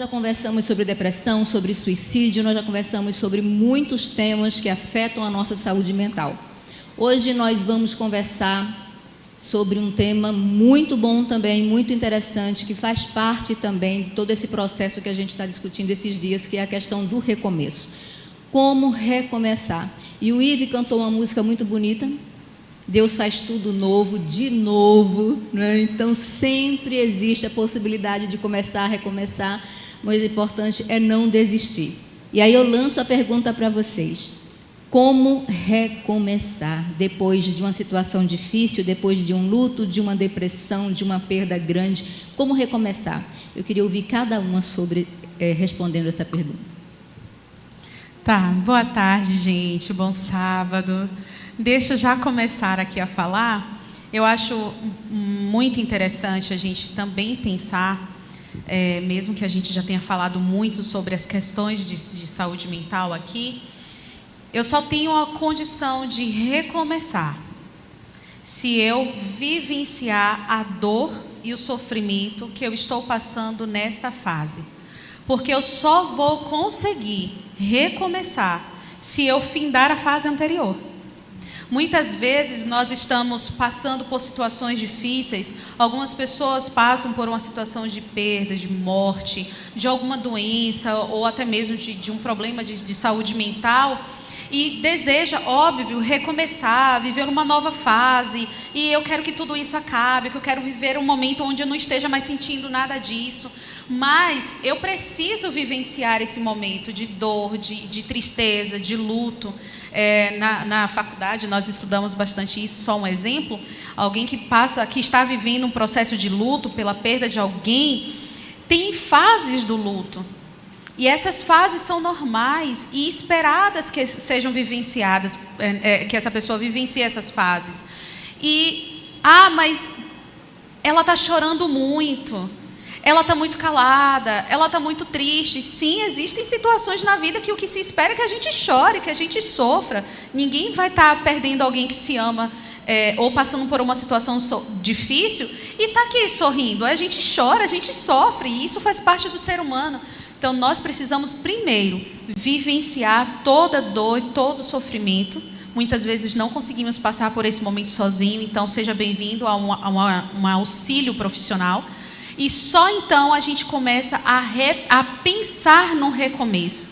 conversamos sobre depressão, sobre suicídio, nós já conversamos sobre muitos temas que afetam a nossa saúde mental. Hoje nós vamos conversar sobre um tema muito bom também, muito interessante, que faz parte também de todo esse processo que a gente está discutindo esses dias, que é a questão do recomeço. Como recomeçar? E o Yves cantou uma música muito bonita, Deus faz tudo novo, de novo, né? Então sempre existe a possibilidade de começar, recomeçar, mas o importante é não desistir. E aí eu lanço a pergunta para vocês: como recomeçar depois de uma situação difícil, depois de um luto, de uma depressão, de uma perda grande? Como recomeçar? Eu queria ouvir cada uma respondendo essa pergunta. Tá, boa tarde, gente, bom sábado. Deixa eu já começar aqui a falar. Eu acho muito interessante a gente também pensar, mesmo que a gente já tenha falado muito sobre as questões de saúde mental aqui, eu só tenho a condição de recomeçar se eu vivenciar a dor e o sofrimento que eu estou passando nesta fase. Porque eu só vou conseguir recomeçar se eu findar a fase anterior. Muitas vezes nós estamos passando por situações difíceis, algumas pessoas passam por uma situação de perda, de morte, de alguma doença ou até mesmo de um problema de saúde mental e deseja, óbvio, recomeçar, viver uma nova fase, e eu quero que tudo isso acabe, que eu quero viver um momento onde eu não esteja mais sentindo nada disso, mas eu preciso vivenciar esse momento de dor, de tristeza, de luto. Na faculdade nós estudamos bastante isso. Só um exemplo: alguém que está vivendo um processo de luto pela perda de alguém, tem fases do luto, e essas fases são normais e esperadas que sejam vivenciadas, que essa pessoa vivencie essas fases. Mas ela está chorando muito, ela está muito calada, ela está muito triste. Sim, existem situações na vida que o que se espera é que a gente chore, que a gente sofra. Ninguém vai estar perdendo alguém que se ama, ou passando por uma situação difícil e está aqui sorrindo. A gente chora, a gente sofre, e isso faz parte do ser humano. Então nós precisamos primeiro vivenciar toda dor e todo sofrimento. Muitas vezes não conseguimos passar por esse momento sozinho, então seja bem-vindo a um auxílio profissional. E só então a gente começa a pensar no recomeço.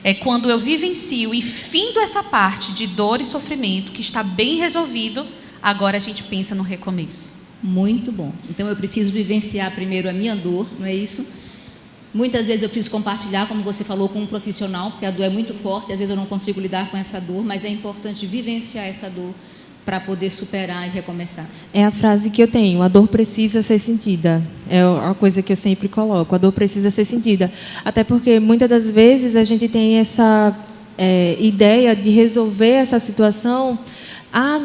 É quando eu vivencio e findo essa parte de dor e sofrimento que está bem resolvido, agora a gente pensa no recomeço. Muito bom. Então eu preciso vivenciar primeiro a minha dor, não é isso? Muitas vezes eu preciso compartilhar, como você falou, com um profissional, porque a dor é muito forte, às vezes eu não consigo lidar com essa dor, mas é importante vivenciar essa dor para poder superar e recomeçar. É a frase que eu tenho: a dor precisa ser sentida. É a coisa que eu sempre coloco: a dor precisa ser sentida. Até porque muitas das vezes a gente tem essa ideia de resolver essa situação.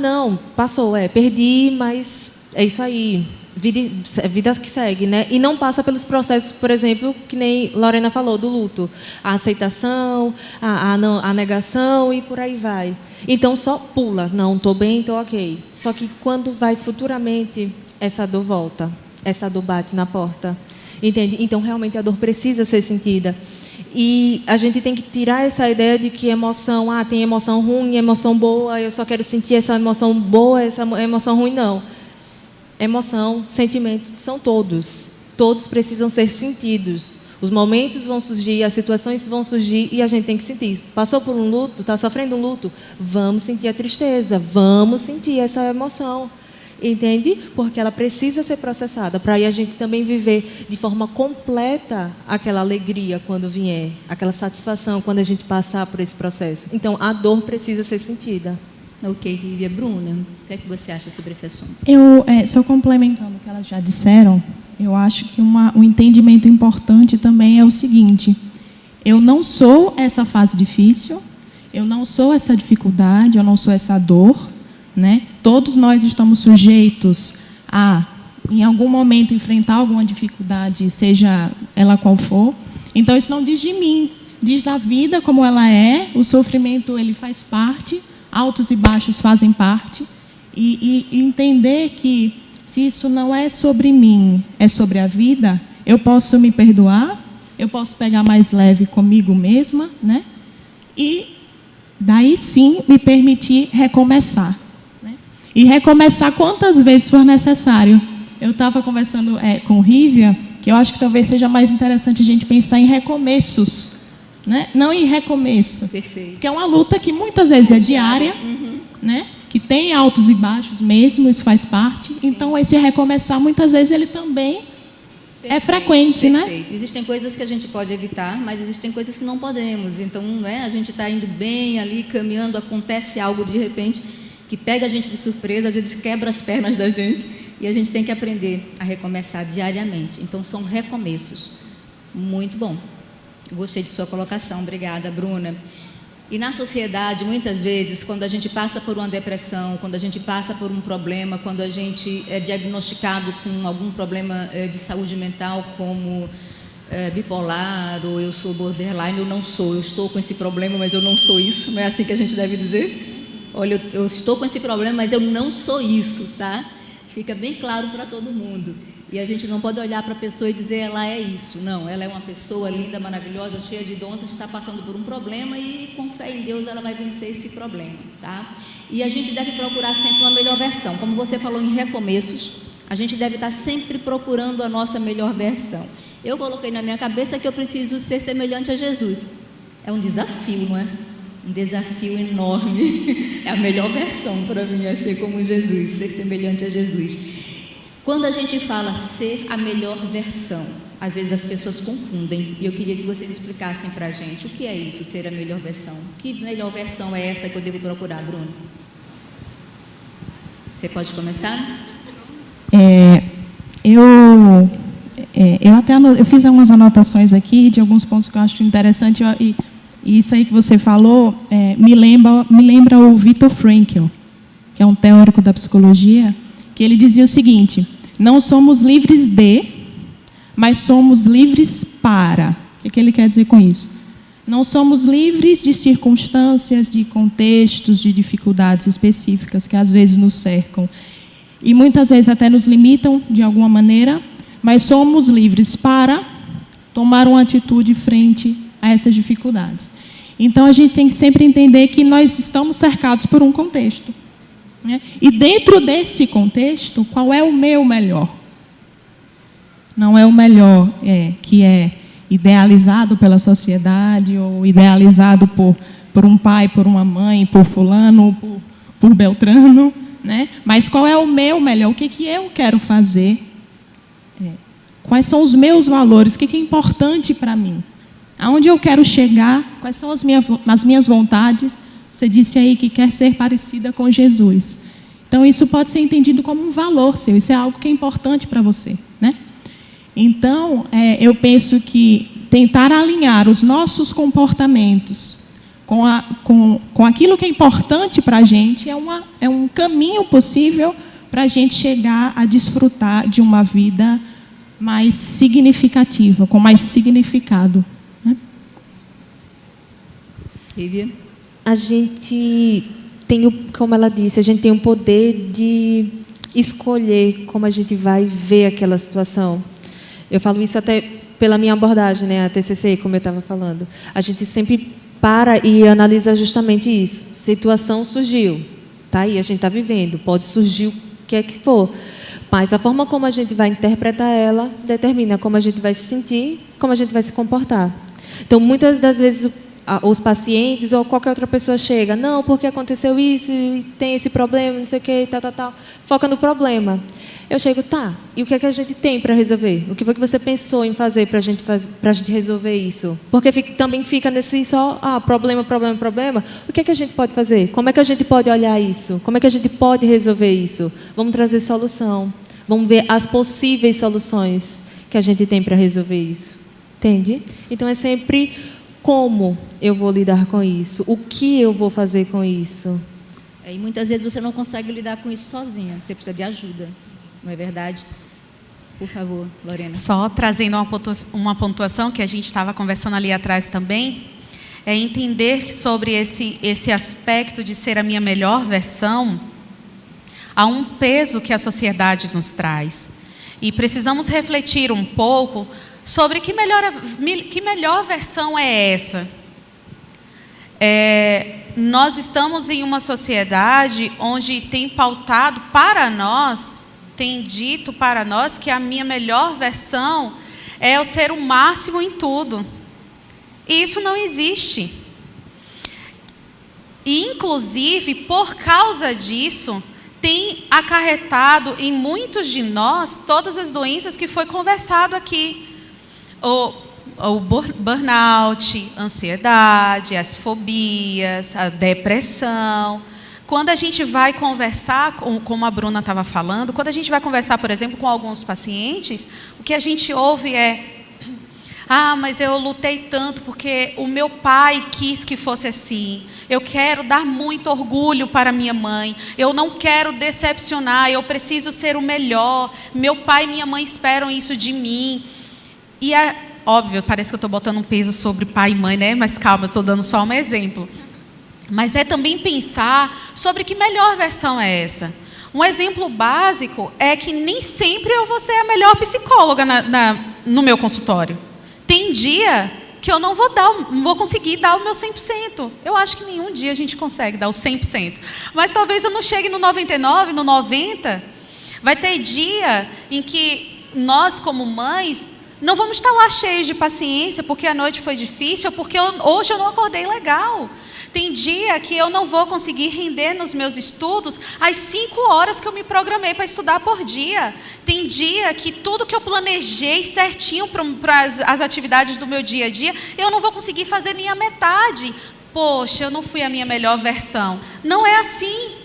Não, passou, perdi, mas é isso aí. Vida que segue, né? E não passa pelos processos, por exemplo, que nem Lorena falou, do luto. A aceitação, a negação e por aí vai. Então, só pula. Não, estou bem, estou ok. Só que quando vai futuramente, essa dor volta. Essa dor bate na porta. Entende? Então, realmente, a dor precisa ser sentida. E a gente tem que tirar essa ideia de que emoção, tem emoção ruim, emoção boa, eu só quero sentir essa emoção boa, essa emoção ruim, não. Emoção, sentimento, são todos. Todos precisam ser sentidos. Os momentos vão surgir, as situações vão surgir e a gente tem que sentir. Passou por um luto, está sofrendo um luto, vamos sentir a tristeza, vamos sentir essa emoção. Entende? Porque ela precisa ser processada, para aí a gente também viver de forma completa aquela alegria quando vier, aquela satisfação quando a gente passar por esse processo. Então, a dor precisa ser sentida. Ok, Lívia. Bruna, o que é que você acha sobre esse assunto? Eu, só complementando o que elas já disseram, eu acho que um entendimento importante também é o seguinte: eu não sou essa fase difícil, eu não sou essa dificuldade, eu não sou essa dor, né? Todos nós estamos sujeitos a, em algum momento, enfrentar alguma dificuldade, seja ela qual for. Então, isso não diz de mim, diz da vida como ela é. O sofrimento, ele faz parte, altos e baixos fazem parte, e entender que, se isso não é sobre mim, é sobre a vida, eu posso me perdoar, eu posso pegar mais leve comigo mesma, né? E daí sim me permitir recomeçar, né? E recomeçar quantas vezes for necessário. Eu estava conversando com Rívia, que eu acho que talvez seja mais interessante a gente pensar em recomeços, né? Não em recomeço. Perfeito. Porque é uma luta que muitas vezes é diária, né? Que tem altos e baixos mesmo, isso faz parte. Sim. Então, esse recomeçar, muitas vezes, ele também é frequente, né? Perfeito. Existem coisas que a gente pode evitar, mas existem coisas que não podemos. Então, né, a gente está indo bem ali, caminhando, acontece algo de repente que pega a gente de surpresa, às vezes quebra as pernas da gente, e a gente tem que aprender a recomeçar diariamente. Então, são recomeços. Muito bom. Gostei de sua colocação. Obrigada, Bruna. E na sociedade, muitas vezes, quando a gente passa por uma depressão, quando a gente passa por um problema, quando a gente é diagnosticado com algum problema de saúde mental, como bipolar, ou eu sou borderline, eu não sou, eu estou com esse problema, mas eu não sou isso, não é assim que a gente deve dizer? Olha, eu estou com esse problema, mas eu não sou isso, tá? Fica bem claro para todo mundo. E a gente não pode olhar para a pessoa e dizer ela é isso. Não, ela é uma pessoa linda, maravilhosa, cheia de dons, está passando por um problema e com fé em Deus ela vai vencer esse problema, tá? E a gente deve procurar sempre uma melhor versão. Como você falou em recomeços, a gente deve estar sempre procurando a nossa melhor versão. Eu coloquei na minha cabeça que eu preciso ser semelhante a Jesus. É um desafio, não é? Um desafio enorme. É a melhor versão para mim, é ser como Jesus, ser semelhante a Jesus. Quando a gente fala ser a melhor versão, às vezes as pessoas confundem, e eu queria que vocês explicassem para a gente o que é isso, ser a melhor versão. Que melhor versão é essa que eu devo procurar, Bruno? Você pode começar? Eu fiz algumas anotações aqui de alguns pontos que eu acho interessante, e isso aí que você falou me lembra o Viktor Frankl, que é um teórico da psicologia, que ele dizia o seguinte: não somos livres de, mas somos livres para. O que ele quer dizer com isso? Não somos livres de circunstâncias, de contextos, de dificuldades específicas que às vezes nos cercam e muitas vezes até nos limitam de alguma maneira, mas somos livres para tomar uma atitude frente a essas dificuldades. Então, a gente tem que sempre entender que nós estamos cercados por um contexto, né? E dentro desse contexto, qual é o meu melhor? Não é o melhor que é idealizado pela sociedade ou idealizado por um pai, por uma mãe, por fulano, por Beltrano, né? Mas qual é o meu melhor? O que eu quero fazer? Quais são os meus valores? O que é importante para mim? Aonde eu quero chegar? Quais são as minhas vontades? Você disse aí que quer ser parecida com Jesus. Então, isso pode ser entendido como um valor seu. Isso é algo que é importante para você, né? Então, eu penso que tentar alinhar os nossos comportamentos com aquilo que é importante para a gente é um caminho possível para a gente chegar a desfrutar de uma vida mais significativa, com mais significado. Lívia? A gente tem, como ela disse, a gente tem o poder de escolher como a gente vai ver aquela situação. Eu falo isso até pela minha abordagem, né, a TCC, como eu estava falando. A gente sempre para e analisa justamente isso. Situação surgiu, tá aí, a gente está vivendo, pode surgir o que é que for, mas a forma como a gente vai interpretar ela determina como a gente vai se sentir, como a gente vai se comportar. Então, muitas das vezes os pacientes ou qualquer outra pessoa chega, não, porque aconteceu isso, e tem esse problema, não sei o que, tal, foca no problema. Eu chego, tá, e o que é que a gente tem para resolver? O que foi que você pensou em fazer para a gente resolver isso? Porque também fica nesse só, problema. O que é que a gente pode fazer? Como é que a gente pode olhar isso? Como é que a gente pode resolver isso? Vamos trazer solução. Vamos ver as possíveis soluções que a gente tem para resolver isso. Entende? Então, é sempre como eu vou lidar com isso, o que eu vou fazer com isso. E muitas vezes você não consegue lidar com isso sozinha, você precisa de ajuda, não é verdade? Por favor, Lorena. Só trazendo uma pontuação que a gente estava conversando ali atrás também, é entender que sobre esse aspecto de ser a minha melhor versão, há um peso que a sociedade nos traz. E precisamos refletir um pouco sobre que melhor versão é essa. Nós estamos em uma sociedade onde tem pautado para nós, tem dito para nós que a minha melhor versão é eu ser o máximo em tudo. E isso não existe. E, inclusive, por causa disso, tem acarretado em muitos de nós todas as doenças que foi conversado aqui. O burnout, ansiedade, as fobias, a depressão. Quando a gente vai conversar, como a Bruna estava falando, quando a gente vai conversar, por exemplo, com alguns pacientes, o que a gente ouve é: mas eu lutei tanto porque o meu pai quis que fosse assim. Eu quero dar muito orgulho para minha mãe. Eu não quero decepcionar, eu preciso ser o melhor. Meu pai e minha mãe esperam isso de mim. E óbvio, parece que eu estou botando um peso sobre pai e mãe, né? Mas calma, eu estou dando só um exemplo. Mas é também pensar sobre que melhor versão é essa. Um exemplo básico é que nem sempre eu vou ser a melhor psicóloga no meu consultório. Tem dia que eu não vou conseguir dar o meu 100%. Eu acho que nenhum dia a gente consegue dar o 100%. Mas talvez eu não chegue no 99%, no 90%. Vai ter dia em que nós, como mães, não vamos estar lá cheios de paciência porque a noite foi difícil ou porque hoje eu não acordei legal. Tem dia que eu não vou conseguir render nos meus estudos as 5 horas que eu me programei para estudar por dia. Tem dia que tudo que eu planejei certinho para as atividades do meu dia a dia, eu não vou conseguir fazer nem a metade. Poxa, eu não fui a minha melhor versão. Não é assim.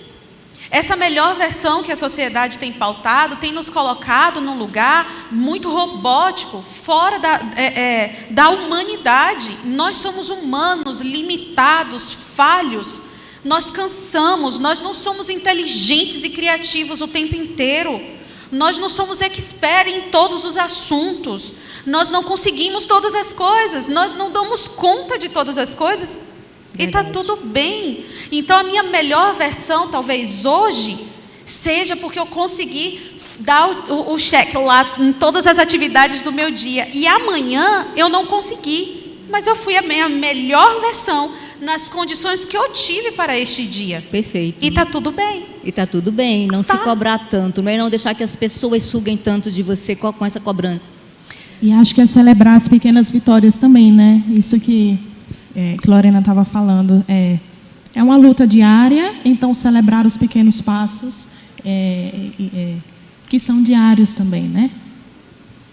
Essa melhor versão que a sociedade tem pautado tem nos colocado num lugar muito robótico, fora da humanidade. Nós somos humanos, limitados, falhos. Nós cansamos, nós não somos inteligentes e criativos o tempo inteiro. Nós não somos expert em todos os assuntos. Nós não conseguimos todas as coisas. Nós não damos conta de todas as coisas. E está tudo bem. Então a minha melhor versão, talvez hoje, seja porque eu consegui dar o cheque lá em todas as atividades do meu dia. E amanhã eu não consegui. Mas eu fui a minha melhor versão nas condições que eu tive para este dia. Perfeito. E está tudo bem. E está tudo bem. Não se cobrar tanto. Não deixar que as pessoas suguem tanto de você com essa cobrança. E acho que é celebrar as pequenas vitórias também, né? Isso que Lorena estava falando, é uma luta diária, então celebrar os pequenos passos que são diários também, né?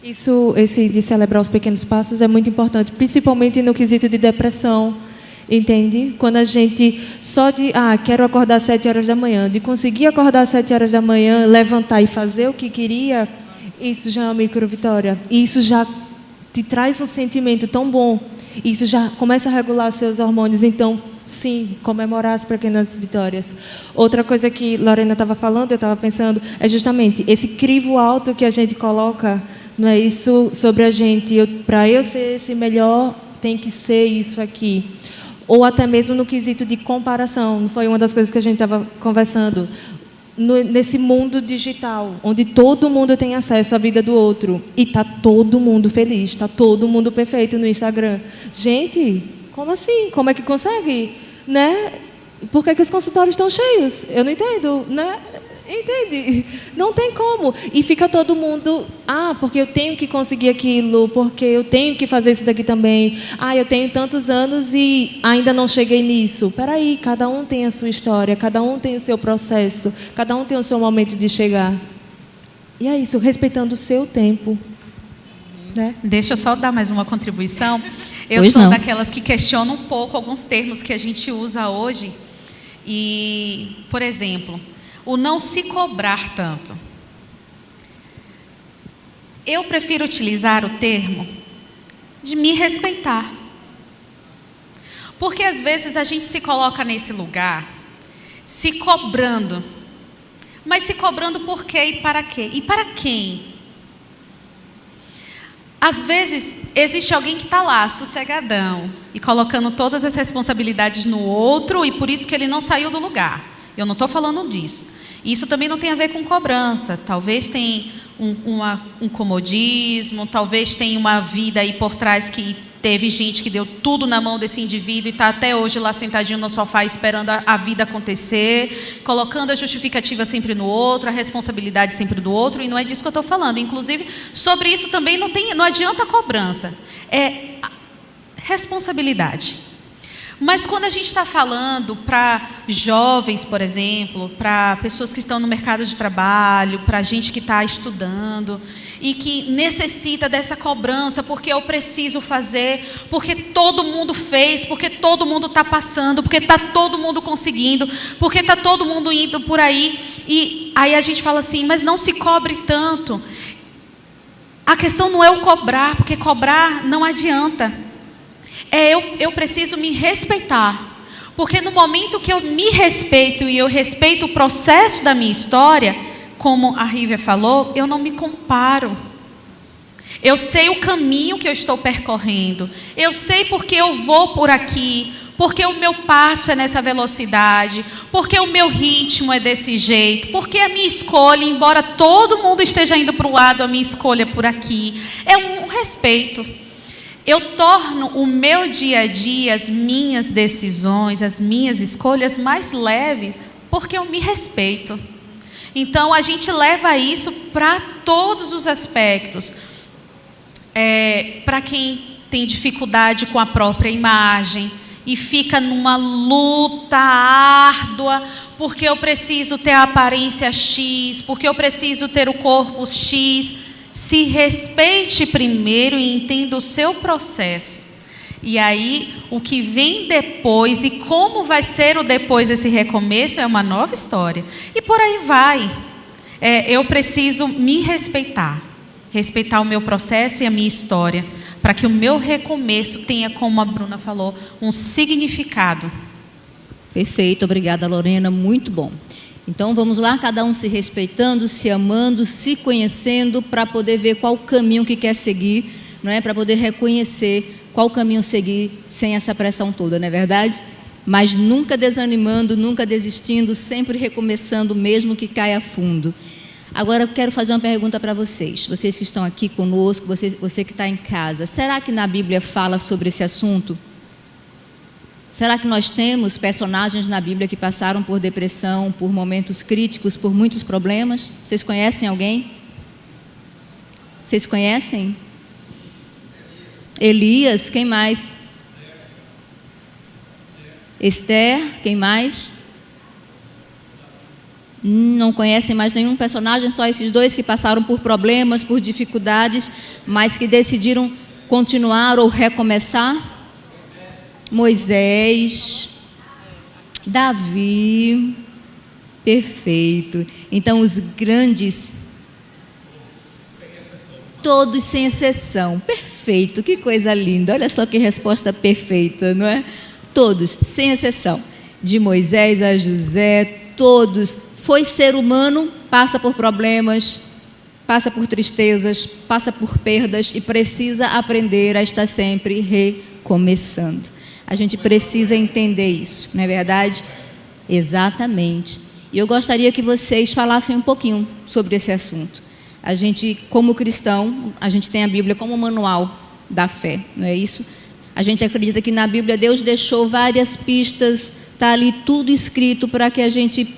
Esse de celebrar os pequenos passos é muito importante, principalmente no quesito de depressão, entende? Quando a gente quero acordar às 7 horas da manhã, de conseguir acordar às 7 horas da manhã, levantar e fazer o que queria, isso já é uma micro-vitória. Isso já te traz um sentimento tão bom. Isso já começa a regular seus hormônios. Então, sim, comemorar as pequenas vitórias. Outra coisa que Lorena estava falando, eu estava pensando, é justamente esse crivo alto que a gente coloca, não é isso sobre a gente. Para eu ser esse melhor, tem que ser isso aqui. Ou até mesmo no quesito de comparação. Foi uma das coisas que a gente estava conversando. Nesse mundo digital, onde todo mundo tem acesso à vida do outro e está todo mundo feliz, está todo mundo perfeito no Instagram. Gente, como assim? Como é que consegue? Né? Por que os consultórios estão cheios? Eu não entendo, né? Entende? Não tem como. E fica todo mundo, porque eu tenho que conseguir aquilo, porque eu tenho que fazer isso daqui também. Eu tenho tantos anos e ainda não cheguei nisso. Espera aí, cada um tem a sua história, cada um tem o seu processo, cada um tem o seu momento de chegar. E é isso, respeitando o seu tempo. Né? Deixa eu só dar mais uma contribuição. Eu sou daquelas que questionam um pouco alguns termos que a gente usa hoje. E, por exemplo, o não se cobrar tanto. Eu prefiro utilizar o termo de me respeitar. Porque às vezes a gente se coloca nesse lugar, se cobrando. Mas se cobrando por quê e para quê? E para quem? Às vezes existe alguém que está lá, sossegadão, e colocando todas as responsabilidades no outro, e por isso que ele não saiu do lugar. Eu não estou falando disso. Isso também não tem a ver com cobrança. Talvez tenha um comodismo, talvez tenha uma vida aí por trás que teve gente que deu tudo na mão desse indivíduo e está até hoje lá sentadinho no sofá esperando a vida acontecer, colocando a justificativa sempre no outro, a responsabilidade sempre do outro, e não é disso que eu estou falando. Inclusive, sobre isso também não adianta cobrança, é responsabilidade. Mas quando a gente está falando para jovens, por exemplo, para pessoas que estão no mercado de trabalho, para gente que está estudando e que necessita dessa cobrança, porque eu preciso fazer, porque todo mundo fez, porque todo mundo está passando, porque está todo mundo conseguindo, porque está todo mundo indo por aí, e aí a gente fala assim, mas não se cobre tanto. A questão não é o cobrar, porque cobrar não adianta. Eu preciso me respeitar, porque no momento que eu me respeito e eu respeito o processo da minha história, como a Rívia falou, eu não me comparo. Eu sei o caminho que eu estou percorrendo, eu sei porque eu vou por aqui, porque o meu passo é nessa velocidade, porque o meu ritmo é desse jeito, porque a minha escolha, embora todo mundo esteja indo para o lado, a minha escolha é por aqui. É um respeito. Eu torno o meu dia a dia, as minhas decisões, as minhas escolhas mais leves, porque eu me respeito. Então, a gente leva isso para todos os aspectos. Para quem tem dificuldade com a própria imagem e fica numa luta árdua, porque eu preciso ter a aparência X, porque eu preciso ter o corpo X. Se respeite primeiro e entenda o seu processo. E aí, o que vem depois e como vai ser o depois desse recomeço é uma nova história. E por aí vai. Eu preciso me respeitar. Respeitar o meu processo e a minha história. Para que o meu recomeço tenha, como a Bruna falou, um significado. Perfeito, obrigada, Lorena, muito bom. Então vamos lá, cada um se respeitando, se amando, se conhecendo, para poder ver qual caminho que quer seguir, não é? Para poder reconhecer qual caminho seguir sem essa pressão toda, não é verdade? Mas nunca desanimando, nunca desistindo, sempre recomeçando, mesmo que caia fundo. Agora eu quero fazer uma pergunta para vocês que estão aqui conosco, você que está em casa. Será que na Bíblia fala sobre esse assunto? Será que nós temos personagens na Bíblia que passaram por depressão, por momentos críticos, por muitos problemas? Vocês conhecem alguém? Vocês conhecem? Elias, quem mais? Esther, quem mais? Não conhecem mais nenhum personagem, só esses dois que passaram por problemas, por dificuldades, mas que decidiram continuar ou recomeçar? Moisés, Davi, perfeito. Então, os grandes, todos sem exceção, perfeito, que coisa linda, olha só que resposta perfeita, não é? Todos, sem exceção, de Moisés a José, todos, foi ser humano, passa por problemas, passa por tristezas, passa por perdas e precisa aprender a estar sempre recomeçando. A gente precisa entender isso, não é verdade? Exatamente. E eu gostaria que vocês falassem um pouquinho sobre esse assunto. A gente, como cristão, a gente tem a Bíblia como manual da fé, não é isso? A gente acredita que na Bíblia Deus deixou várias pistas, está ali tudo escrito para que a gente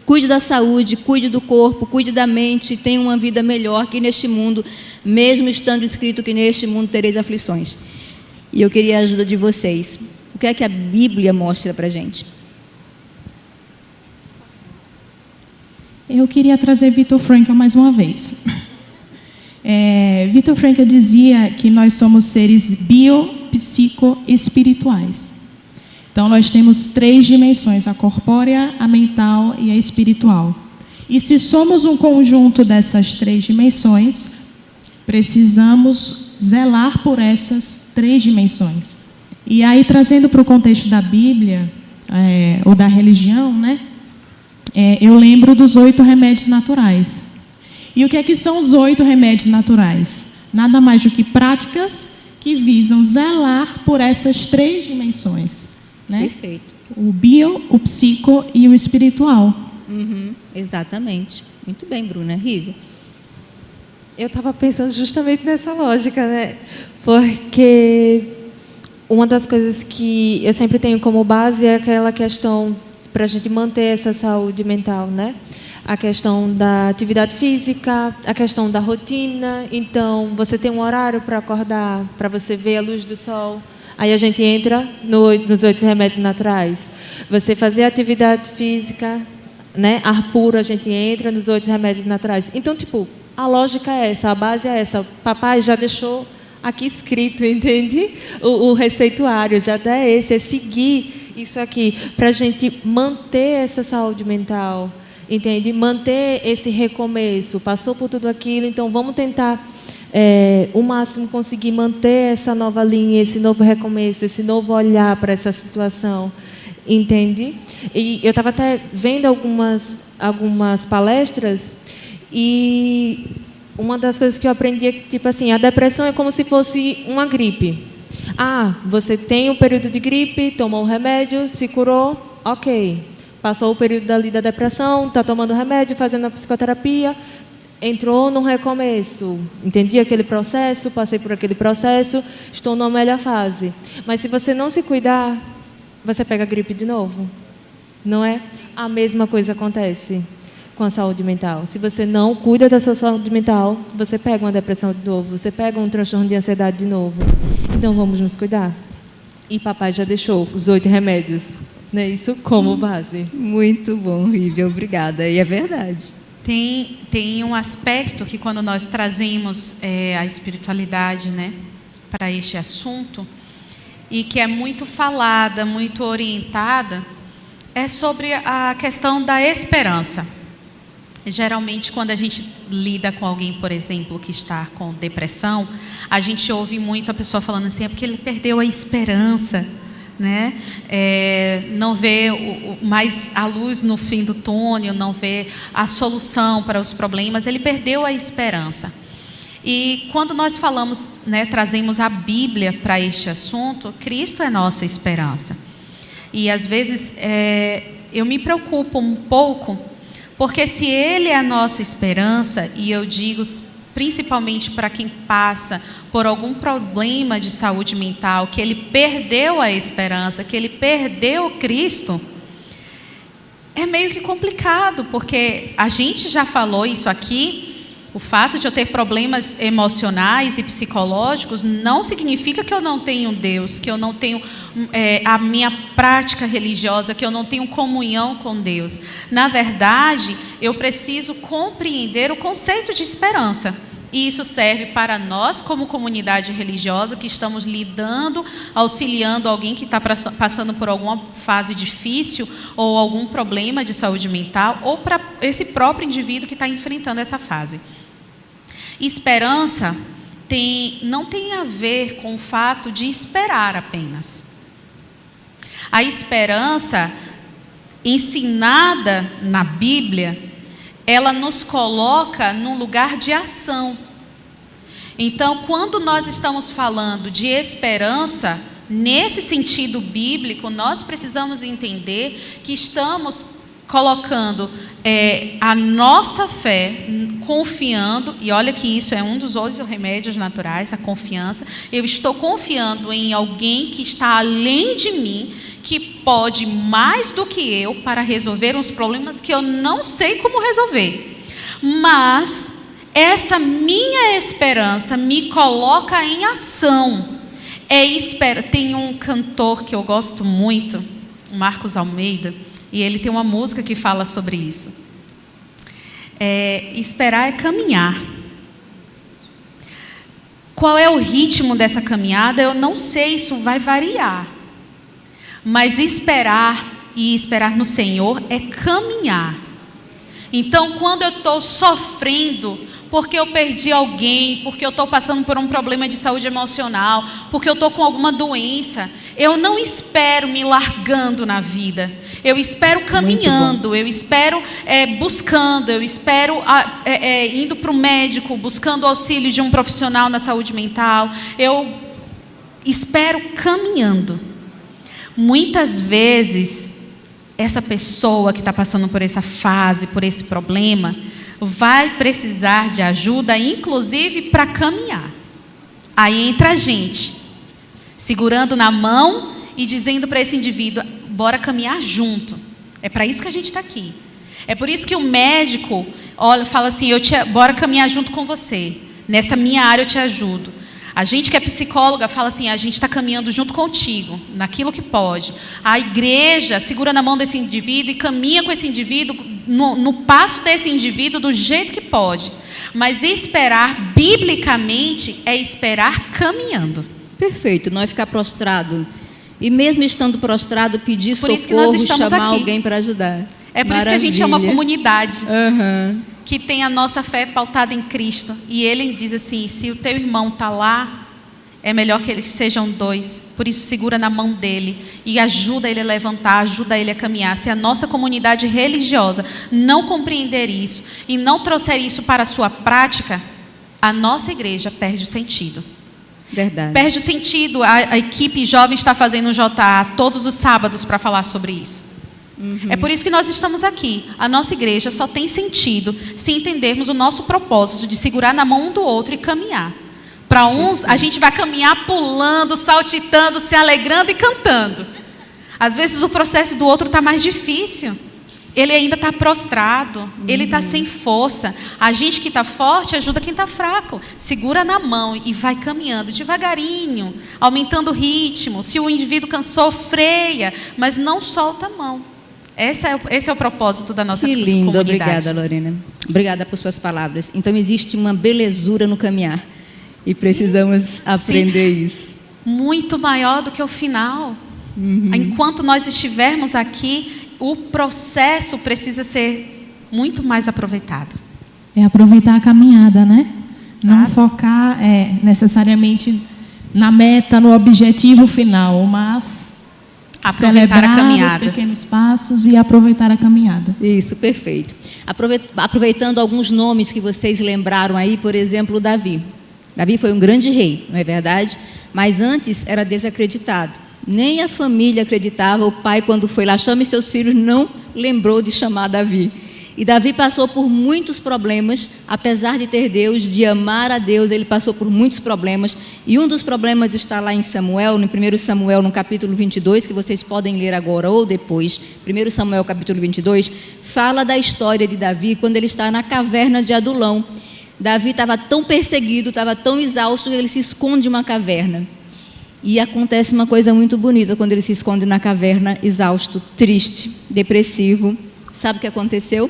cuide da saúde, cuide do corpo, cuide da mente, tenha uma vida melhor que neste mundo, mesmo estando escrito que neste mundo tereis aflições. E eu queria a ajuda de vocês. O que é que a Bíblia mostra para a gente? Eu queria trazer Viktor Frankl mais uma vez. Viktor Frankl dizia que nós somos seres biopsicoespirituais. Então, nós temos 3 dimensões, a corpórea, a mental e a espiritual. E se somos um conjunto dessas 3 dimensões, precisamos zelar por essas 3 dimensões. E aí, trazendo para o contexto da Bíblia, ou da religião, né? Eu lembro dos 8 remédios naturais. E o que é que são os 8 remédios naturais? Nada mais do que práticas que visam zelar por essas 3 dimensões. Né? Perfeito. O bio, o psico e o espiritual. Exatamente. Muito bem, Bruna. Rívia. Eu estava pensando justamente nessa lógica, né? Porque uma das coisas que eu sempre tenho como base é aquela questão para a gente manter essa saúde mental, né? A questão da atividade física, a questão da rotina. Então, você tem um horário para acordar, para você ver a luz do sol. Aí a gente entra nos 8 remédios naturais. Você fazer atividade física, né? Ar puro, a gente entra nos 8 remédios naturais. Então, tipo, a lógica é essa, a base é essa. Papai já deixou aqui escrito, entende? O receituário já dá esse, é seguir isso aqui, para a gente manter essa saúde mental, entende? Manter esse recomeço. Passou por tudo aquilo, então vamos tentar o máximo conseguir manter essa nova linha, esse novo recomeço, esse novo olhar para essa situação, entende? E eu estava até vendo algumas palestras e uma das coisas que eu aprendi é que, tipo assim, a depressão é como se fosse uma gripe. Ah, você tem um período de gripe, tomou um remédio, se curou, ok. Passou o período dali da depressão, está tomando remédio, fazendo a psicoterapia, entrou num recomeço. Entendi aquele processo, passei por aquele processo, estou numa melhor fase. Mas se você não se cuidar, você pega a gripe de novo. Não é? A mesma coisa acontece com a saúde mental. Se você não cuida da sua saúde mental, você pega uma depressão de novo, você pega um transtorno de ansiedade de novo. Então, vamos nos cuidar. E papai já deixou os 8 remédios, né? Isso como base. Muito bom, Rívia, obrigada. E é verdade. Tem um aspecto que, quando nós trazemos a espiritualidade, né, para este assunto, e que é muito falada, muito orientada, é sobre a questão da esperança. Geralmente, quando a gente lida com alguém, por exemplo, que está com depressão, a gente ouve muito a pessoa falando assim, é porque ele perdeu a esperança, né? Não vê mais a luz no fim do túnel, não vê a solução para os problemas, ele perdeu a esperança. E quando nós falamos, né, trazemos a Bíblia para este assunto, Cristo é nossa esperança. E às vezes eu me preocupo um pouco, porque se Ele é a nossa esperança, e eu digo principalmente para quem passa por algum problema de saúde mental, que ele perdeu a esperança, que ele perdeu Cristo, é meio que complicado, porque a gente já falou isso aqui. O fato de eu ter problemas emocionais e psicológicos não significa que eu não tenho Deus, que eu não tenho a minha prática religiosa, que eu não tenho comunhão com Deus. Na verdade, eu preciso compreender o conceito de esperança. E isso serve para nós, como comunidade religiosa, que estamos lidando, auxiliando alguém que está passando por alguma fase difícil ou algum problema de saúde mental, ou para esse próprio indivíduo que está enfrentando essa fase. Esperança não tem a ver com o fato de esperar apenas. A esperança ensinada na Bíblia, ela nos coloca num lugar de ação. Então, quando nós estamos falando de esperança, nesse sentido bíblico, nós precisamos entender que estamos colocando a nossa fé, confiando, e olha que isso é um dos outros remédios naturais, a confiança. Eu estou confiando em alguém que está além de mim, que pode mais do que eu para resolver uns problemas que eu não sei como resolver. Mas essa minha esperança me coloca em ação. Tem um cantor que eu gosto muito, o Marcos Almeida, e ele tem uma música que fala sobre isso. Esperar é caminhar. Qual é o ritmo dessa caminhada? Eu não sei, isso vai variar. Mas esperar e esperar no Senhor é caminhar. Então, quando eu estou sofrendo, porque eu perdi alguém, porque eu estou passando por um problema de saúde emocional, porque eu estou com alguma doença, eu não espero me largando na vida. Eu espero caminhando, eu espero buscando, eu espero indo para o médico, buscando o auxílio de um profissional na saúde mental. Eu espero caminhando. Muitas vezes, essa pessoa que está passando por essa fase, por esse problema, vai precisar de ajuda, inclusive para caminhar. Aí entra a gente, segurando na mão e dizendo para esse indivíduo: bora caminhar junto. É para isso que a gente está aqui. É por isso que o médico fala assim: bora caminhar junto com você. Nessa minha área eu te ajudo. A gente que é psicóloga fala assim: a gente está caminhando junto contigo, naquilo que pode. A igreja segura na mão desse indivíduo e caminha com esse indivíduo no passo desse indivíduo do jeito que pode. Mas esperar, biblicamente, é esperar caminhando. Perfeito, não é ficar prostrado. E mesmo estando prostrado, pedir por isso que socorro, nós estamos chamar aqui. alguém para ajudar. É por isso que a gente é uma comunidade que tem a nossa fé pautada em Cristo. E ele diz assim: se o teu irmão está lá, é melhor que eles sejam dois. Por isso segura na mão dele e ajuda ele a levantar, ajuda ele a caminhar. Se a nossa comunidade religiosa não compreender isso e não trouxer isso para a sua prática, a nossa igreja perde o sentido. Verdade. Perde o sentido. A equipe jovem está fazendo um JA todos os sábados para falar sobre isso. É por isso que nós estamos aqui. A nossa igreja só tem sentido se entendermos o nosso propósito de segurar na mão um do outro e caminhar. Para uns, a gente vai caminhar pulando, saltitando, se alegrando e cantando. Às vezes o processo do outro está mais difícil. Ele ainda está prostrado, ele está sem força. A gente que está forte ajuda quem está fraco. Segura na mão e vai caminhando devagarinho, aumentando o ritmo. Se o indivíduo cansou, freia, mas não solta a mão. Esse é o propósito da nossa comunidade. Que lindo, obrigada, Lorena. Obrigada por suas palavras. Então existe uma belezura no caminhar e precisamos aprender isso. Muito maior do que o final. Enquanto nós estivermos aqui, o processo precisa ser muito mais aproveitado. É aproveitar a caminhada, né? Exato. Não focar necessariamente na meta, no objetivo final, mas aproveitar a caminhada. Os pequenos passos e aproveitar a caminhada. Isso, perfeito. Aproveitando alguns nomes que vocês lembraram aí, por exemplo, Davi. Davi foi um grande rei, não é verdade? Mas antes era desacreditado. Nem a família acreditava. O pai, quando foi lá, chame seus filhos, não lembrou de chamar Davi. E Davi passou por muitos problemas, apesar de ter Deus, de amar a Deus, ele passou por muitos problemas. E um dos problemas está lá em Samuel, no 1 Samuel, no capítulo 22, que vocês podem ler agora ou depois. 1 Samuel, capítulo 22, fala da história de Davi, quando ele está na caverna de Adulão. Davi estava tão perseguido, estava tão exausto, que ele se esconde em uma caverna. E acontece uma coisa muito bonita quando ele se esconde na caverna, exausto, triste, depressivo. Sabe o que aconteceu?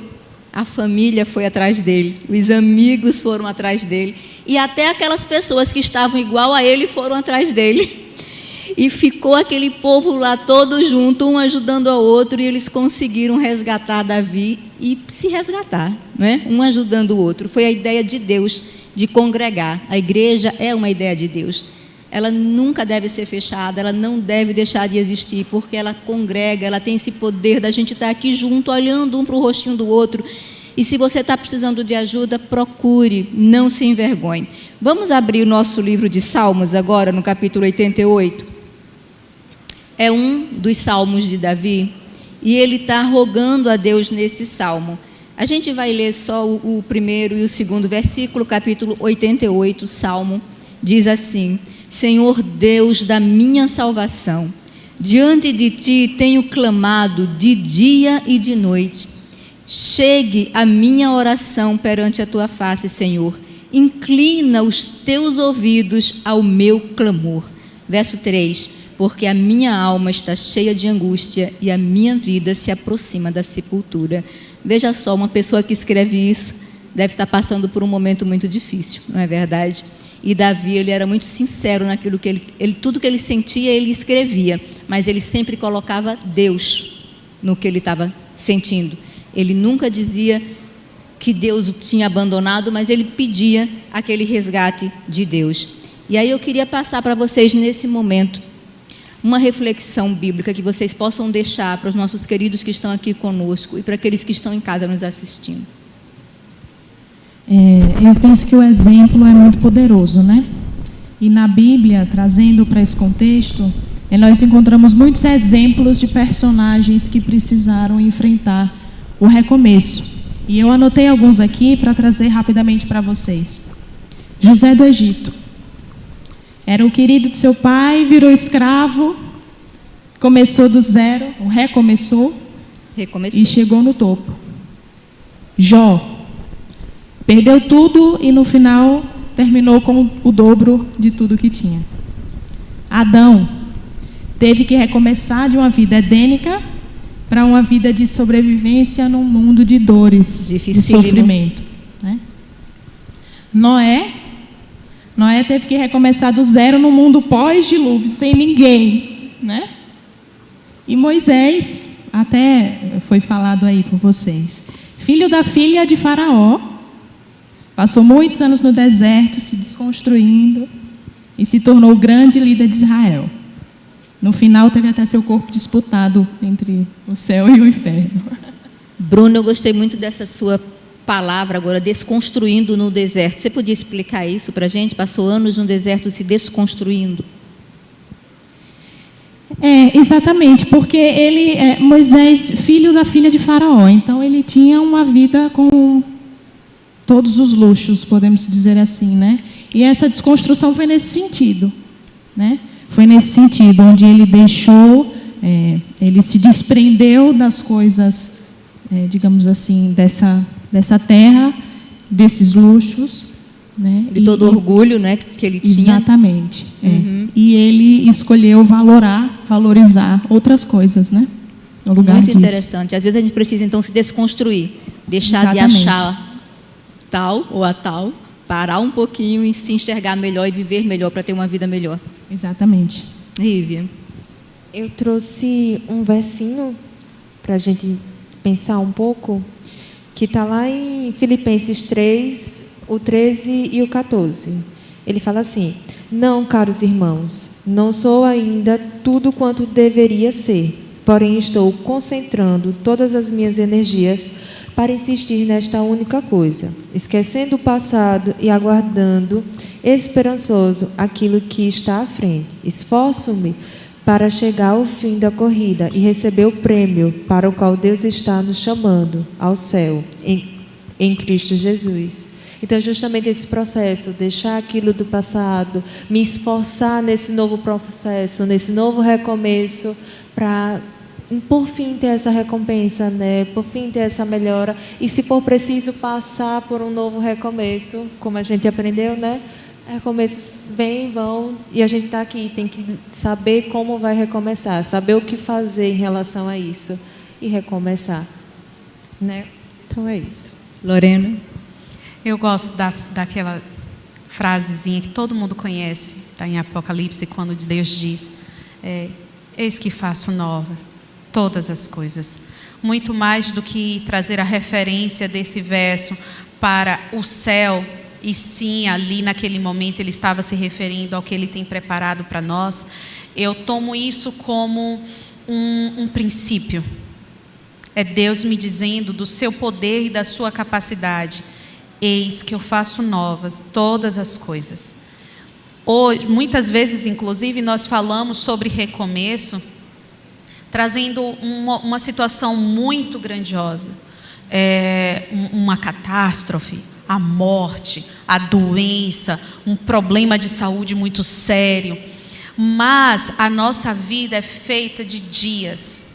A família foi atrás dele, os amigos foram atrás dele, e até aquelas pessoas que estavam igual a ele foram atrás dele. E ficou aquele povo lá todo junto, um ajudando ao outro, e eles conseguiram resgatar Davi e se resgatar, né? Um ajudando o outro. Foi a ideia de Deus de congregar. A igreja é uma ideia de Deus. Ela nunca deve ser fechada, ela não deve deixar de existir, porque ela congrega, ela tem esse poder da gente estar aqui junto, olhando um para o rostinho do outro. E se você está precisando de ajuda, procure, não se envergonhe. Vamos abrir o nosso livro de Salmos agora, no capítulo 88. É um dos salmos de Davi, e ele está rogando a Deus nesse salmo. A gente vai ler só o primeiro e o segundo versículo, capítulo 88, salmo, diz assim: Senhor Deus da minha salvação, diante de ti tenho clamado de dia e de noite. Chegue a minha oração perante a tua face, Senhor. Inclina os teus ouvidos ao meu clamor. Verso 3: porque a minha alma está cheia de angústia e a minha vida se aproxima da sepultura. Veja só, uma pessoa que escreve isso deve estar passando por um momento muito difícil, não é verdade? E Davi, ele era muito sincero naquilo que ele tudo que ele sentia, ele escrevia, mas ele sempre colocava Deus no que ele estava sentindo. Ele nunca dizia que Deus o tinha abandonado, mas ele pedia aquele resgate de Deus. E aí eu queria passar para vocês nesse momento uma reflexão bíblica que vocês possam deixar para os nossos queridos que estão aqui conosco e para aqueles que estão em casa nos assistindo. Eu penso que o exemplo é muito poderoso, né? E na Bíblia, trazendo para esse contexto, nós encontramos muitos exemplos de personagens que precisaram enfrentar o recomeço. E eu anotei alguns aqui para trazer rapidamente para vocês. José do Egito. Era o querido de seu pai, virou escravo, começou do zero, recomeçou e chegou no topo. Jó. Perdeu tudo e no final terminou com o dobro de tudo que tinha. Adão. Teve que recomeçar de uma vida edênica para uma vida de sobrevivência num mundo de dores, de sofrimento. Né? Noé teve que recomeçar do zero no mundo pós-dilúvio, sem ninguém. Né? E Moisés, até foi falado aí por vocês, filho da filha de Faraó, passou muitos anos no deserto, se desconstruindo, e se tornou o grande líder de Israel. No final, teve até seu corpo disputado entre o céu e o inferno. Bruno, eu gostei muito dessa sua palavra agora, desconstruindo no deserto. Você podia explicar isso para a gente? Passou anos no deserto se desconstruindo. Exatamente, porque ele, Moisés, filho da filha de Faraó, então ele tinha uma vida com todos os luxos, podemos dizer assim, né? E essa desconstrução foi nesse sentido, né? Foi nesse sentido, onde ele deixou, ele se desprendeu das coisas, digamos assim, dessa terra, desses luxos, né? De todo o orgulho, né, que ele tinha. Exatamente. Uhum. E ele escolheu valorizar outras coisas, né? No lugar muito disso. Interessante. Às vezes a gente precisa, então, se desconstruir, deixar Exatamente. de achar tal ou a tal, parar um pouquinho e se enxergar melhor e viver melhor para ter uma vida melhor. Exatamente. Rívia. Eu trouxe um versinho para a gente pensar um pouco, que está lá em Filipenses 3, o 13 e o 14. Ele fala assim: não, caros irmãos, não sou ainda tudo quanto deveria ser, porém estou concentrando todas as minhas energias para insistir nesta única coisa, esquecendo o passado e aguardando, esperançoso, aquilo que está à frente. Esforço-me para chegar ao fim da corrida e receber o prêmio para o qual Deus está nos chamando ao céu, em Cristo Jesus. Então, justamente esse processo, deixar aquilo do passado, me esforçar nesse novo processo, nesse novo recomeço, para, por fim, ter essa recompensa, né? Por fim, ter essa melhora. E, se for preciso, passar por um novo recomeço, como a gente aprendeu, né? Recomeços vêm, vão, e a gente está aqui, tem que saber como vai recomeçar, saber o que fazer em relação a isso, e recomeçar. Né? Então, é isso. Lorena? Eu gosto daquela frasezinha que todo mundo conhece, que está em Apocalipse, quando Deus diz: eis que faço novas todas as coisas. Muito mais do que trazer a referência desse verso para o céu, e sim, ali naquele momento ele estava se referindo ao que ele tem preparado para nós. Eu tomo isso como um princípio. É Deus me dizendo do seu poder e da sua capacidade: eis que eu faço novas todas as coisas. Hoje, muitas vezes, inclusive, nós falamos sobre recomeço, trazendo uma situação muito grandiosa, uma catástrofe, a morte, a doença, um problema de saúde muito sério. Mas a nossa vida é feita de dias,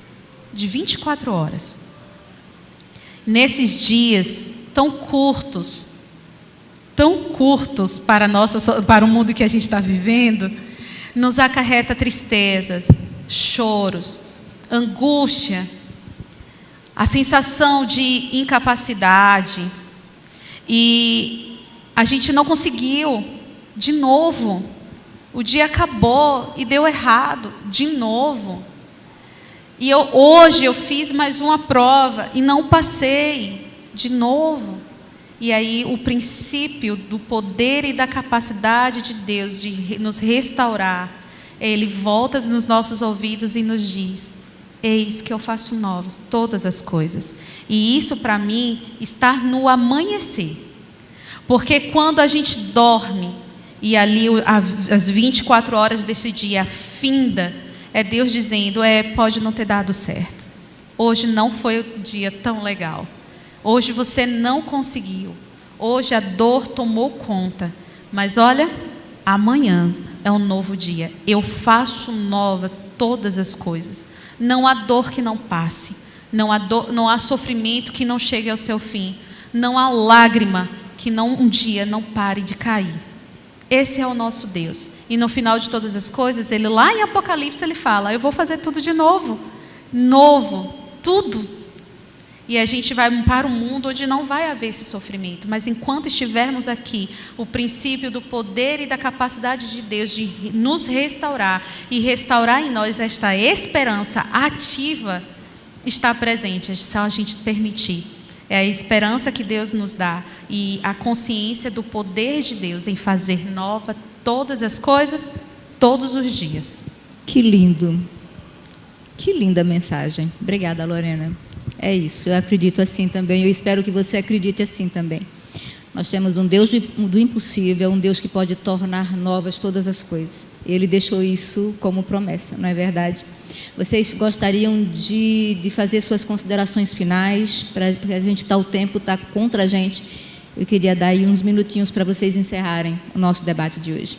de 24 horas. Nesses dias tão curtos para o mundo que a gente está vivendo, nos acarreta tristezas, choros, angústia, a sensação de incapacidade. E a gente não conseguiu, de novo. O dia acabou e deu errado, de novo. E hoje eu fiz mais uma prova e não passei, de novo. E aí o princípio do poder e da capacidade de Deus de nos restaurar, Ele volta nos nossos ouvidos e nos diz: eis que eu faço novas todas as coisas. E isso para mim está no amanhecer. Porque quando a gente dorme e ali as 24 horas desse dia finda, é Deus dizendo: pode não ter dado certo. Hoje não foi o dia tão legal. Hoje você não conseguiu. Hoje a dor tomou conta. Mas olha, amanhã é um novo dia. Eu faço nova todas as coisas. Não há dor que não passe. Não há sofrimento que não chegue ao seu fim. Não há lágrima que um dia não pare de cair. Esse é o nosso Deus. E no final de todas as coisas, Ele lá em Apocalipse, Ele fala: eu vou fazer tudo de novo. Novo, tudo. E a gente vai para um mundo onde não vai haver esse sofrimento. Mas enquanto estivermos aqui, o princípio do poder e da capacidade de Deus de nos restaurar e restaurar em nós esta esperança ativa está presente, se a gente permitir. É a esperança que Deus nos dá e a consciência do poder de Deus em fazer nova todas as coisas, todos os dias. Que lindo. Que linda mensagem. Obrigada, Lorena. É isso, eu acredito assim também, eu espero que você acredite assim também. Nós temos um Deus do impossível, um Deus que pode tornar novas todas as coisas. Ele deixou isso como promessa, não é verdade? Vocês gostariam de fazer suas considerações finais, porque a gente o tempo está contra a gente. Eu queria dar aí uns minutinhos para vocês encerrarem o nosso debate de hoje.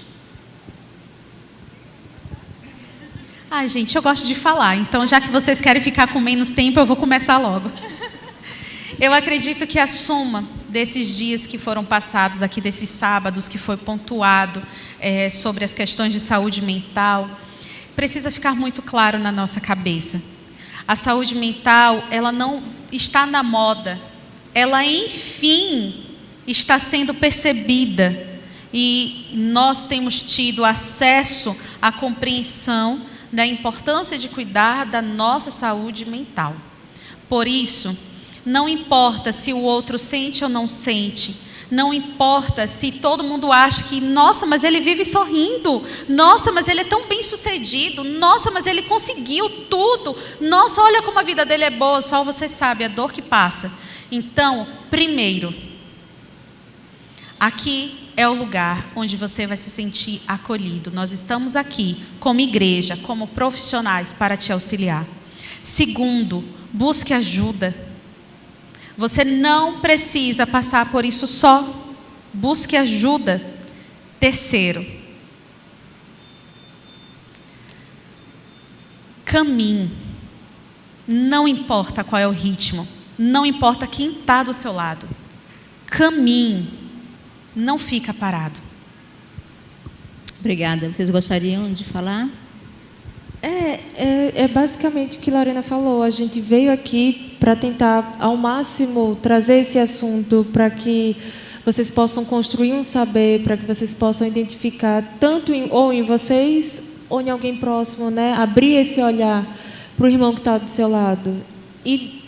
Gente, eu gosto de falar, então já que vocês querem ficar com menos tempo, eu vou começar logo. Eu acredito que a soma desses dias que foram passados aqui, desses sábados que foi pontuado sobre as questões de saúde mental, precisa ficar muito claro na nossa cabeça. A saúde mental, ela não está na moda, ela enfim está sendo percebida e nós temos tido acesso à compreensão da importância de cuidar da nossa saúde mental. Por isso, não importa se o outro sente ou não sente, não importa se todo mundo acha que, nossa, mas ele vive sorrindo, nossa, mas ele é tão bem sucedido, nossa, mas ele conseguiu tudo, nossa, olha como a vida dele é boa, só você sabe a dor que passa. Então, primeiro, aqui é o lugar onde você vai se sentir acolhido. Nós estamos aqui como igreja, como profissionais para te auxiliar. Segundo, busque ajuda. Você não precisa passar por isso só. Busque ajuda. Terceiro, caminhe. Não importa qual é o ritmo, não importa quem está do seu lado. Caminhe. Não fica parado. Obrigada. Vocês gostariam de falar? É basicamente o que Lorena falou. A gente veio aqui para tentar, ao máximo, trazer esse assunto para que vocês possam construir um saber, para que vocês possam identificar tanto em vocês ou em alguém próximo, né? Abrir esse olhar para o irmão que está do seu lado. E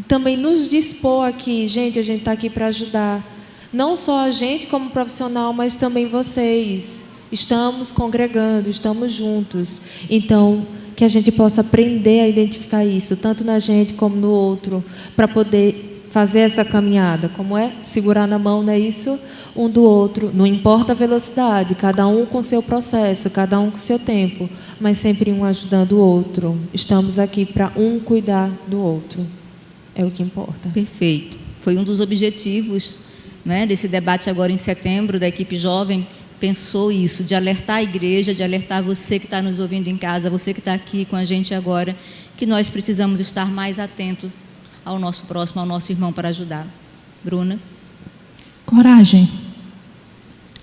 também nos dispor aqui, gente, a gente está aqui para ajudar. Não só a gente como profissional, mas também vocês. Estamos congregando, estamos juntos. Então, que a gente possa aprender a identificar isso, tanto na gente como no outro, para poder fazer essa caminhada. Como é? Segurar na mão, não é isso? Um do outro. Não importa a velocidade, cada um com seu processo, cada um com seu tempo, mas sempre um ajudando o outro. Estamos aqui para um cuidar do outro. É o que importa. Perfeito. Foi um dos objetivos, né, desse debate agora em setembro, da equipe jovem, pensou isso, de alertar a igreja, de alertar você que está nos ouvindo em casa, você que está aqui com a gente agora, que nós precisamos estar mais atentos ao nosso próximo, ao nosso irmão, para ajudar. Bruna? Coragem.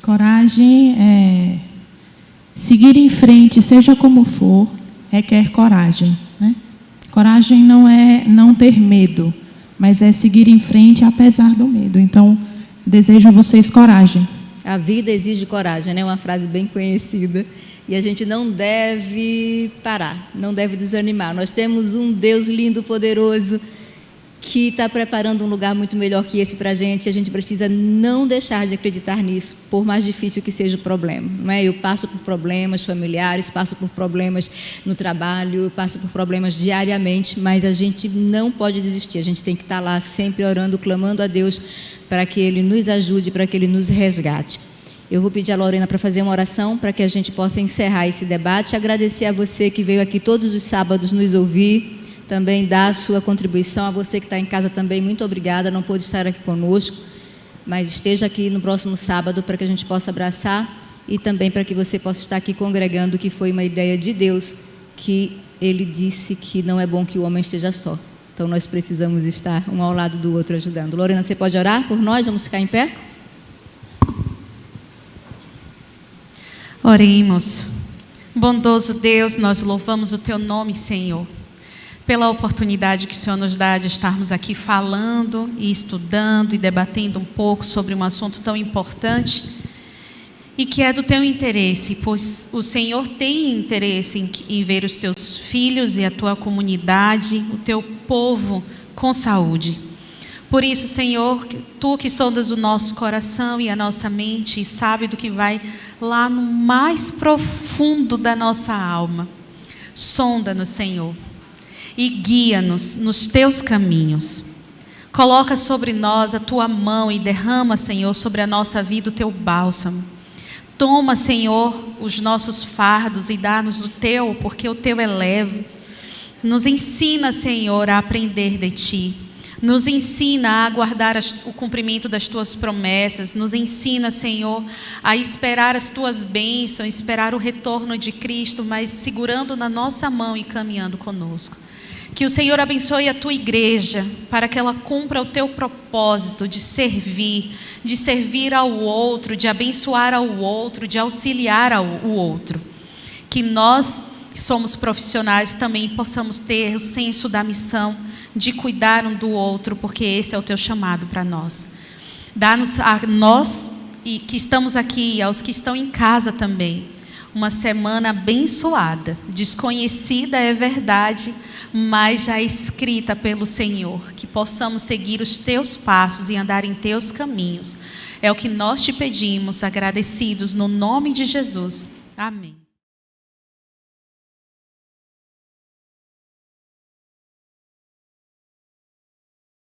Coragem é seguir em frente, seja como for, requer coragem, né? Coragem não é não ter medo, mas é seguir em frente apesar do medo. Então, desejo a vocês coragem. A vida exige coragem, né? Uma frase bem conhecida. E a gente não deve parar, não deve desanimar. Nós temos um Deus lindo, poderoso, que está preparando um lugar muito melhor que esse para a gente. A gente precisa não deixar de acreditar nisso, por mais difícil que seja o problema. Não é? Eu passo por problemas familiares, passo por problemas no trabalho, passo por problemas diariamente, mas a gente não pode desistir. A gente tem que estar lá sempre orando, clamando a Deus para que Ele nos ajude, para que Ele nos resgate. Eu vou pedir a Lorena para fazer uma oração para que a gente possa encerrar esse debate. Agradecer a você que veio aqui todos os sábados nos ouvir, também dá a sua contribuição. A você que está em casa também, muito obrigada, não pôde estar aqui conosco, mas esteja aqui no próximo sábado para que a gente possa abraçar e também para que você possa estar aqui congregando, que foi uma ideia de Deus, que Ele disse que não é bom que o homem esteja só. Então nós precisamos estar um ao lado do outro ajudando. Lorena, você pode orar por nós? Vamos ficar em pé? Oremos. Bondoso Deus, nós louvamos o Teu nome, Senhor, pela oportunidade que o Senhor nos dá de estarmos aqui falando e estudando e debatendo um pouco sobre um assunto tão importante e que é do Teu interesse, pois o Senhor tem interesse em ver os Teus filhos e a Tua comunidade, o Teu povo com saúde. Por isso, Senhor, Tu que sondas o nosso coração e a nossa mente e sabe do que vai lá no mais profundo da nossa alma, sonda-nos, Senhor, e guia-nos nos Teus caminhos. Coloca sobre nós a Tua mão e derrama, Senhor, sobre a nossa vida o Teu bálsamo. Toma, Senhor, os nossos fardos e dá-nos o Teu, porque o Teu é leve. Nos ensina, Senhor, a aprender de Ti. Nos ensina a aguardar o cumprimento das Tuas promessas. Nos ensina, Senhor, a esperar as Tuas bênçãos, esperar o retorno de Cristo, mas segurando na nossa mão e caminhando conosco. Que o Senhor abençoe a Tua igreja, para que ela cumpra o Teu propósito de servir ao outro, de abençoar ao outro, de auxiliar o outro. Que nós, que somos profissionais, também possamos ter o senso da missão, de cuidar um do outro, porque esse é o Teu chamado para nós. Dá-nos a nós, e que estamos aqui, e aos que estão em casa também, uma semana abençoada, desconhecida é verdade, mas já escrita pelo Senhor, que possamos seguir os Teus passos e andar em Teus caminhos. É o que nós Te pedimos, agradecidos no nome de Jesus. Amém.